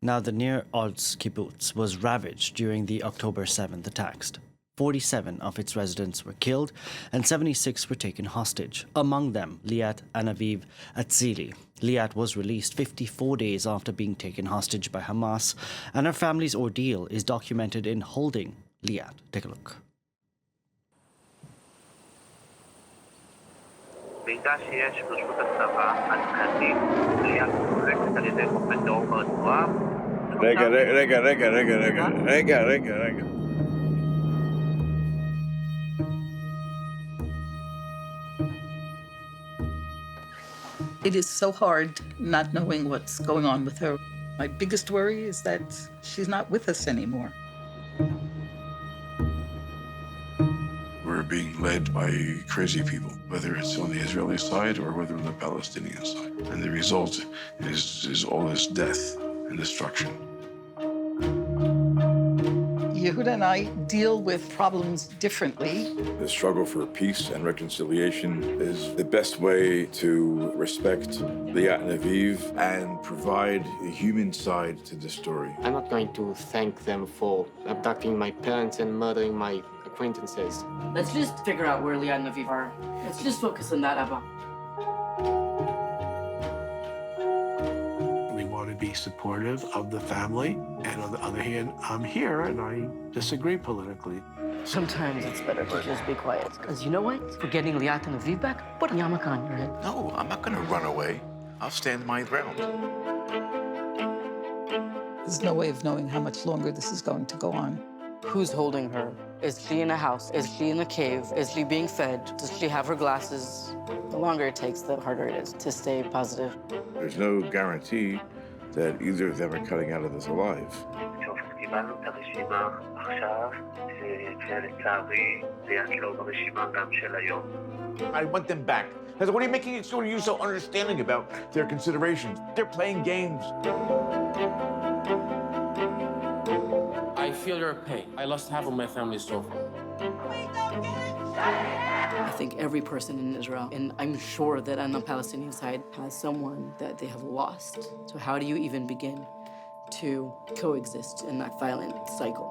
Now, the Nir Oz kibbutz was ravaged during the October 7th attacks. 47 of its residents were killed and 76 were taken hostage, among them Liat and Aviv Atzili. Liat was released 54 days after being taken hostage by Hamas, and her family's ordeal is documented in Holding Liat. Take a look. מידע שיש ברשות הצבא על קטין, ליאת מוחזקת על ידי פרופסור ברדואר. רגע. It is so hard not knowing what's going on with her. My biggest worry is that she's not with us anymore. We're being led by crazy people, whether it's on the Israeli side or whether on the Palestinian side. And the result is all this death and destruction. Yehuda and I deal with problems differently. The struggle for peace and reconciliation is the best way to respect Liat and Aviv and provide a human side to the story. I'm not going to thank them for abducting my parents and murdering my acquaintances. Let's just figure out where Liat and Aviv are. Let's just focus on that, Abba. We want to be supportive of the family, and on the other hand, I'm here and I disagree politically. Sometimes it's better to just be quiet, because you know what? For getting Liat and Aviv back, put a yarmulke on your head. No, I'm not going to run away. I'll stand my ground. There's no way of knowing how much longer this is going to go on. Who's holding her? Is she in a house? Is she in a cave? Is she being fed? Does she have her glasses? The longer it takes, the harder it is to stay positive. There's no guarantee that either of them are coming out of this alive. קיבלנו את הרשימה עכשיו, ולצערי, ליאת לא ברשימה גם של היום. I want them back. Because what are you making it so you so understanding about their considerations? They're playing games. I feel your pain. I lost half of my family so far. I think every person in Israel, and I'm sure that on the Palestinian side, has someone that they have lost. So how do you even begin to coexist in that violent cycle?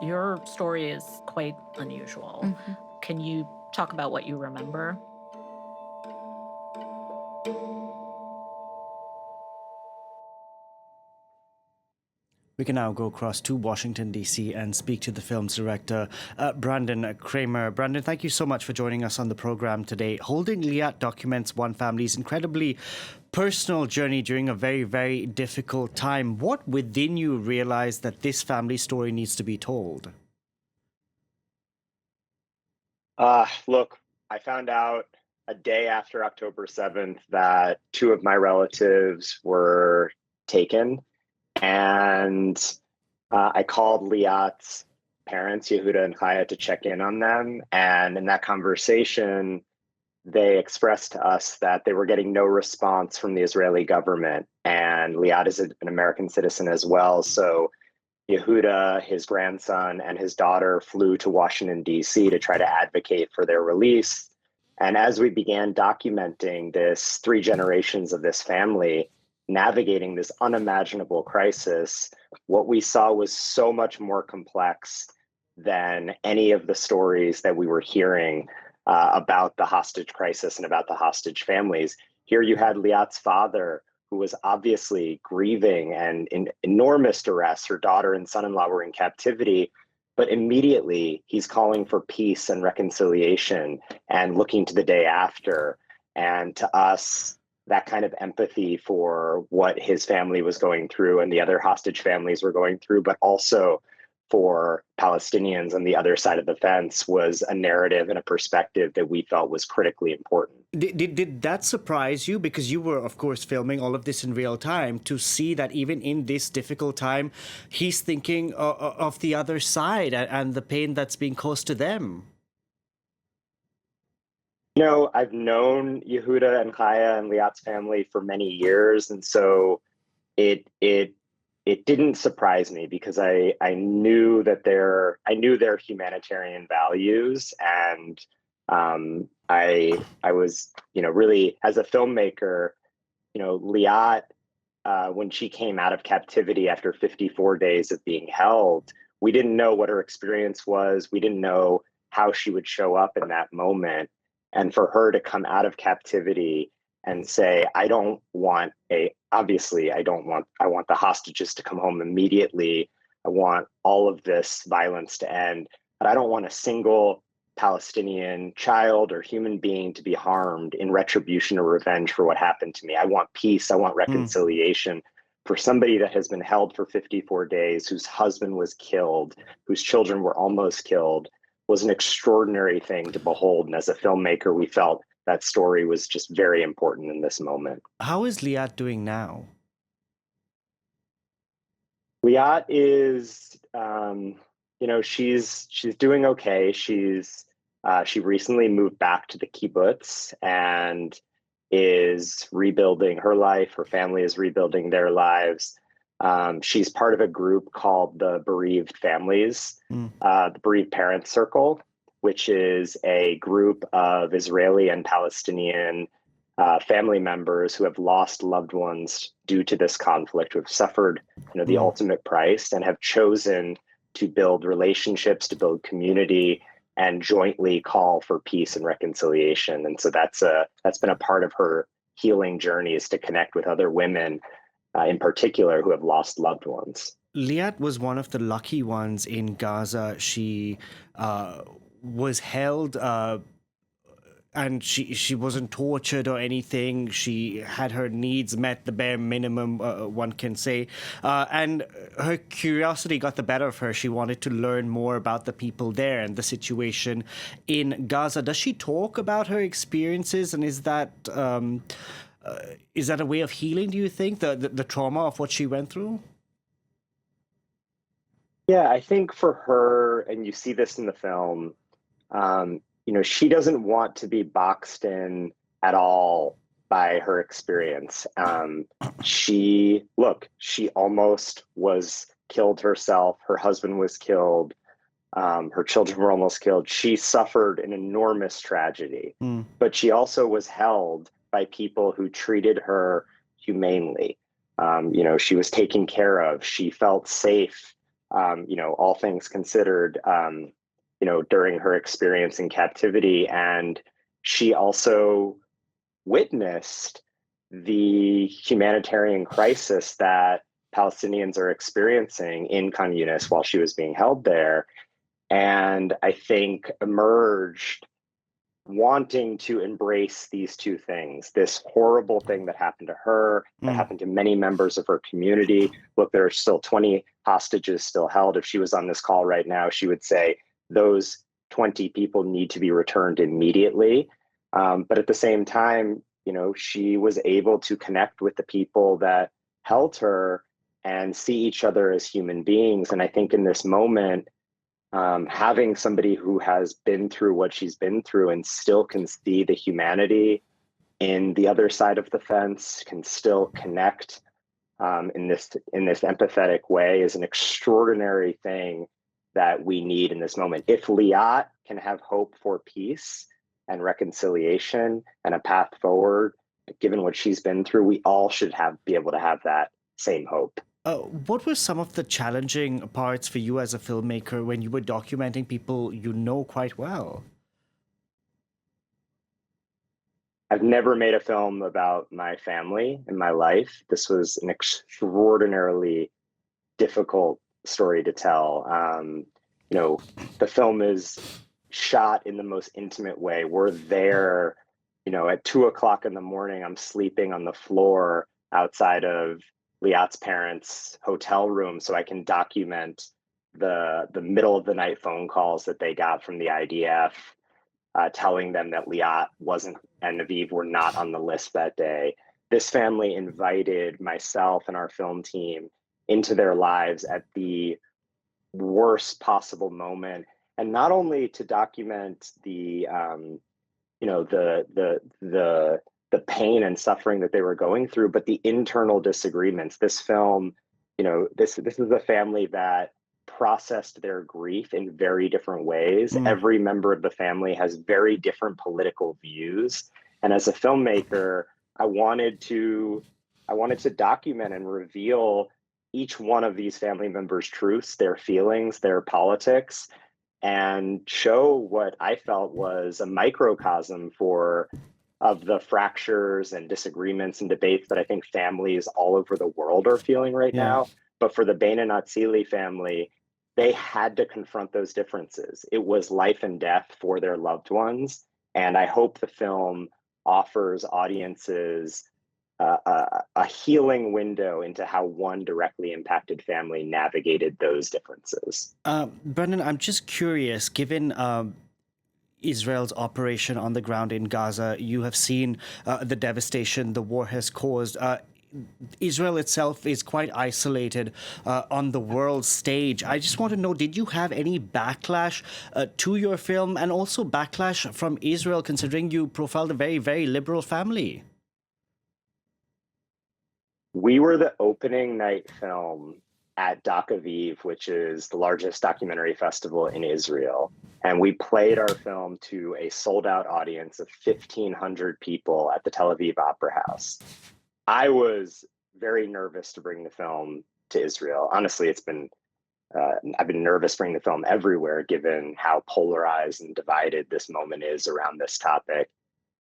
Your story is quite unusual. Mm-hmm. Can you talk about what you remember? We can now go across to Washington, D.C. and speak to the film's director, Brandon Kramer. Brandon, thank you so much for joining us on the program today. Holding Liat documents one family's incredibly personal journey during a very, very difficult time. What within you realized that this family story needs to be told? Look, I found out a day after October 7th that two of my relatives were taken. And I called Liat's parents, Yehuda and Chaya, to check in on them. And in that conversation, they expressed to us that they were getting no response from the Israeli government. And Liat is an American citizen as well. So Yehuda, his grandson, and his daughter flew to Washington, D.C. to try to advocate for their release. And as we began documenting this 3 generations of this family, navigating this unimaginable crisis, what we saw was so much more complex than any of the stories that we were hearing about the hostage crisis and about the hostage families. Here you had Liat's father, who was obviously grieving and in enormous duress. Her daughter and son-in-law were in captivity, but immediately he's calling for peace and reconciliation and looking to the day after. And to us, that kind of empathy for what his family was going through and the other hostage families were going through, but also for Palestinians on the other side of the fence, was a narrative and a perspective that we felt was critically important. Did that surprise you? Because you were, of course, filming all of this in real time, to see that even in this difficult time, he's thinking of the other side and the pain that's being caused to them. You know, I've known Yehuda and Chaya and Liat's family for many years, and so it didn't surprise me because I knew that their humanitarian values, and I was, you know, really, as a filmmaker, Liat, when she came out of captivity after 54 days of being held, we didn't know what her experience was. We didn't know how she would show up in that moment. And for her to come out of captivity and say, I want the hostages to come home immediately. I want all of this violence to end, but I don't want a single Palestinian child or human being to be harmed in retribution or revenge for what happened to me. I want peace. I want reconciliation. For somebody that has been held for 54 days, whose husband was killed, whose children were almost killed, was an extraordinary thing to behold. And as a filmmaker, we felt that story was just very important in this moment. How is Liat doing now? Liat is, she's doing okay. She recently moved back to the kibbutz and is rebuilding her life. Her family is rebuilding their lives. She's part of a group called the Bereaved Families, the Bereaved Parents Circle, which is a group of Israeli and Palestinian family members who have lost loved ones due to this conflict, who have suffered, the ultimate price, and have chosen to build relationships, to build community, and jointly call for peace and reconciliation. And so that's been a part of her healing journey, is to connect with other women, in particular, who have lost loved ones. Liat was one of the lucky ones in Gaza. She was held and she wasn't tortured or anything. She had her needs met, the bare minimum, one can say. And her curiosity got the better of her. She wanted to learn more about the people there and the situation in Gaza. Does she talk about her experiences, and is that a way of healing, do you think, the trauma of what she went through? Yeah, I think for her, and you see this in the film, she doesn't want to be boxed in at all by her experience. She almost was killed herself. Her husband was killed. Her children were almost killed. She suffered an enormous tragedy, but she also was held by people who treated her humanely. She was taken care of. She felt safe, all things considered, during her experience in captivity. And she also witnessed the humanitarian crisis that Palestinians are experiencing in Khan Yunis while she was being held there. And I think emerged wanting to embrace these two things, this horrible thing that happened to her, that happened to many members of her community. Look, there are still 20 hostages still held. If she was on this call right now, she would say those 20 people need to be returned immediately. But at the same time, she was able to connect with the people that held her and see each other as human beings. And I think in this moment, having somebody who has been through what she's been through and still can see the humanity in the other side of the fence, can still connect in this empathetic way, is an extraordinary thing that we need in this moment. If Liat can have hope for peace and reconciliation and a path forward, given what she's been through, we all should be able to have that same hope. What were some of the challenging parts for you as a filmmaker when you were documenting people you know quite well? I've never made a film about my family in my life. This was an extraordinarily difficult story to tell. The film is shot in the most intimate way. We're there, at 2:00 in the morning, I'm sleeping on the floor outside of Liat's parents' hotel room so I can document the middle of the night phone calls that they got from the IDF, telling them that Liat and Aviv were not on the list that day. This family invited myself and our film team into their lives at the worst possible moment, and not only to document the pain and suffering that they were going through, but the internal disagreements. This film, this is a family that processed their grief in very different ways. Every member of the family has very different political views. And as a filmmaker, I wanted to document and reveal each one of these family members' truths, their feelings, their politics, and show what I felt was a microcosm of the fractures and disagreements and debates that I think families all over the world are feeling right now. But for the Beinin Atzili family, they had to confront those differences. It was life and death for their loved ones. And I hope the film offers audiences a healing window into how one directly impacted family navigated those differences. Brandon, I'm just curious, given Israel's operation on the ground in Gaza, you have seen the devastation the war has caused. Israel itself is quite isolated on the world stage. I just want to know, did you have any backlash to your film, and also backlash from Israel, considering you profiled a very, very liberal family? We were the opening night film at Dak Aviv, which is the largest documentary festival in Israel. And we played our film to a sold-out audience of 1,500 people at the Tel Aviv Opera House. I was very nervous to bring the film to Israel. Honestly, I've been nervous bringing the film everywhere, given how polarized and divided this moment is around this topic.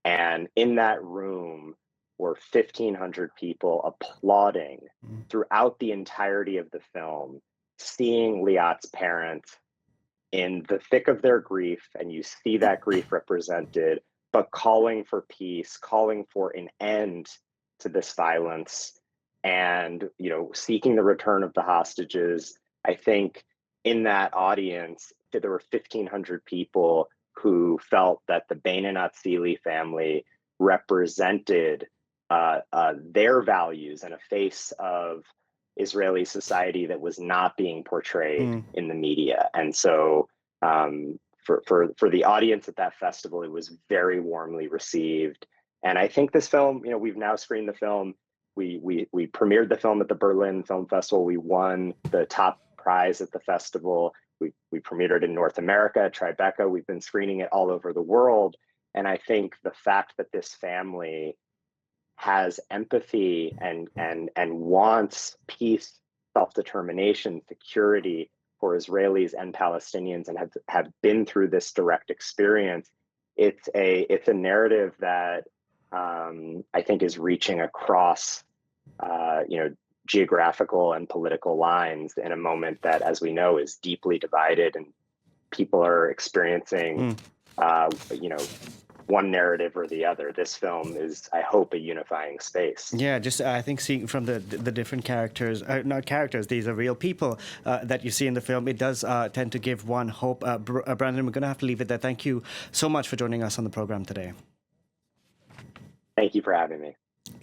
And in that room were 1,500 people applauding throughout the entirety of the film, seeing Liat's parents in the thick of their grief, and you see that grief represented, but calling for peace, calling for an end to this violence, and seeking the return of the hostages. I think in that audience, there were 1,500 people who felt that the Beinin Atzili family represented their values in a face of Israeli society that was not being portrayed in the media. And so for the audience at that festival, it was very warmly received. And I think this film, we've now screened the film. We premiered the film at the Berlin Film Festival. We won the top prize at the festival. We premiered it in North America, Tribeca. We've been screening it all over the world. And I think the fact that this family has empathy and wants peace, self-determination, security for Israelis and Palestinians, and have been through this direct experience, it's a narrative that I think is reaching across geographical and political lines in a moment that, as we know, is deeply divided, and people are experiencing one narrative or the other. This film is, I hope, a unifying space. Yeah, just I think seeing from the different characters, not characters, these are real people that you see in the film, it does tend to give one hope. Brandon, we're going to have to leave it there. Thank you so much for joining us on the program today. Thank you for having me.